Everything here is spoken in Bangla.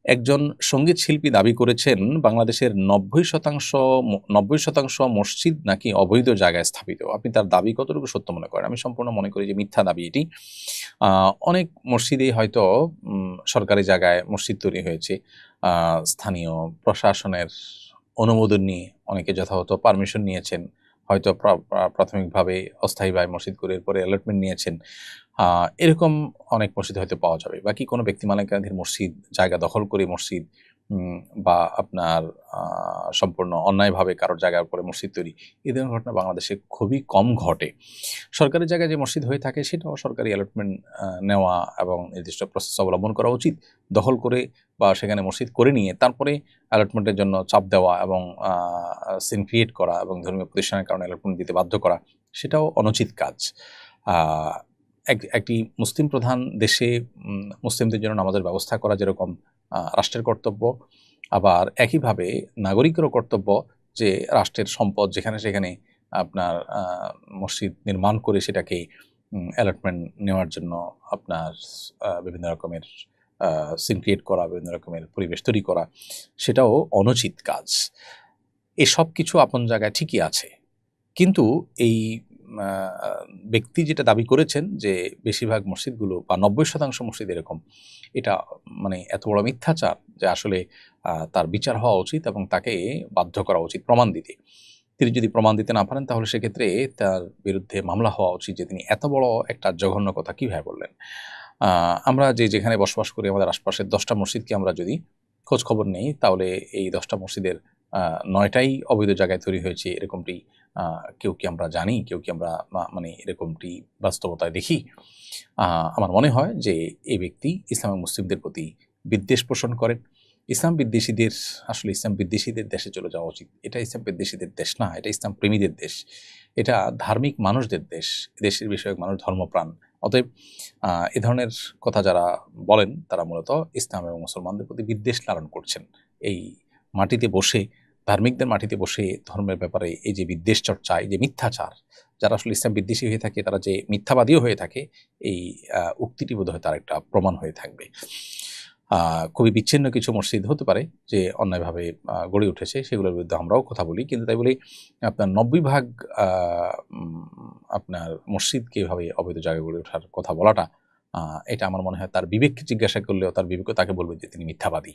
একজন সঙ্গীত শিল্পী দাবি করেছেন বাংলাদেশের ৯০% মসজিদ নাকি অবৈধ জায়গায় স্থাপিত। আপনি তার দাবি কতটুকু সত্য মনে করেন? আমি সম্পূর্ণ মনে করি যে মিথ্যা দাবি এটি। অনেক মসজিদেই হয়তো সরকারি জায়গায় মসজিদ তৈরি হয়েছে। স্থানীয় প্রশাসনের অনুমোদন নিয়ে অনেকে যথাযথ পারমিশন নিয়েছেন। হয়তো প্রাথমিকভাবে অস্থায়ীভাবে মসজিদ করে এরপরে অ্যালটমেন্ট নিয়েছেন। এরকম অনেক মসজিদ হয়তো পাওয়া যাবে। বাকি কোনো ব্যক্তি মালিকানাধীন মসজিদ, জায়গা দখল করে মসজিদ বা আপনার সম্পূর্ণ অন্যায়ভাবে কারোর জায়গার উপরে মসজিদ তৈরি, এ ধরনের ঘটনা বাংলাদেশে খুবই কম ঘটে। সরকারি জায়গায় যে মসজিদ হয়ে থাকে সেটাও সরকারি অ্যালটমেন্ট নেওয়া এবং নির্দিষ্ট প্রসেস অবলম্বন করা উচিত। দখল করে বা সেখানে মসজিদ করে নিয়ে তারপরে অ্যালটমেন্টের জন্য চাপ দেওয়া এবং সিন ক্রিয়েট করা এবং ধর্মীয় প্রতিষ্ঠানের কারণে অ্যালটমেন্ট দিতে বাধ্য করা, সেটাও অনুচিত কাজ। একটি মুসলিম প্রধান দেশে মুসলিমদের জন্য নামাজের ব্যবস্থা করা যেরকম রাষ্ট্রের কর্তব্য, আবার একইভাবে নাগরিকেরও কর্তব্য যে রাষ্ট্রের সম্পদ যেখানে সেখানে আপনার মসজিদ নির্মাণ করে সেটাকে অ্যালটমেন্ট নেওয়ার জন্য আপনার বিভিন্ন রকমের সিন ক্রিয়েট করা, বিভিন্ন রকমের পরিবেশ তৈরি করা, সেটাও অনুচিত কাজ। এসব কিছু আপন জায়গায় ঠিকই আছে, কিন্তু এই ব্যক্তি যেটা দাবি করেছেন যে বেশিরভাগ মসজিদগুলো বা ৯০% মসজিদ এরকম, এটা মানে এত বড় মিথ্যাচার যে আসলে তার বিচার হওয়া উচিত এবং তাকে বাধ্য করা উচিত প্রমাণ দিতে। তিনি যদি প্রমাণ দিতে না পারেন তাহলে সেক্ষেত্রে তার বিরুদ্ধে মামলা হওয়া উচিত যে তিনি এত বড় একটা জঘন্য কথা কীভাবে বললেন। আমরা যেখানে বসবাস করি আমাদের আশপাশের 10টা মসজিদকে আমরা যদি খোঁজ খবর নেই তাহলে এই 10টা মসজিদের 9টাই অবৈধ জায়গায় তৈরি হয়েছে এরকমটি কেউ কি আমরা জানি, কেউ কি আমরা মানে এরকমটি বাস্তবতায় দেখি? আমার মনে হয় যে এই ব্যক্তি ইসলাম এবং মুসলিমদের প্রতি বিদ্বেষ পোষণ করেন। ইসলাম বিদ্বেষীদের দেশে চলে যাওয়া উচিত। এটা ইসলাম বিদ্বেষীদের দেশ না, এটা ইসলাম প্রেমীদের দেশ। এটা ধার্মিক মানুষদের দেশ। দেশের বিষয়ক মানুষ ধর্মপ্রাণ। অতএব এ ধরনের কথা যারা বলেন তারা মূলত ইসলাম এবং মুসলমানদের প্রতি বিদ্বেষ লালন করছেন। এই মাটিতে বসে, ধার্মিকদের মাটিতে বসে ধর্মের ব্যাপারে এই যে বিদ্বেষ চর্চা, এই যে মিথ্যাচার, যারা আসলে ইসলাম বিদ্বেষী হয়ে থাকে তারা যে মিথ্যাবাদীও হয়ে থাকে, এই উক্তিটি বোধহয় তার একটা প্রমাণ হয়ে থাকবে। খুবই বিচ্ছিন্ন কিছু মসজিদ হতে পারে যে অন্যায়ভাবে গড়ে উঠেছে, সেগুলোর বিরুদ্ধে আমরাও কথা বলি, কিন্তু তাই বলে আপনার 90% আপনার মসজিদকে এভাবে অবৈধ জায়গায় গড়ে ওঠার কথা বলাটা, এটা আমার মনে হয় তার বিবেককে জিজ্ঞাসা করলেও তার বিবেকও তাকে বলবে যে তিনি মিথ্যাবাদী।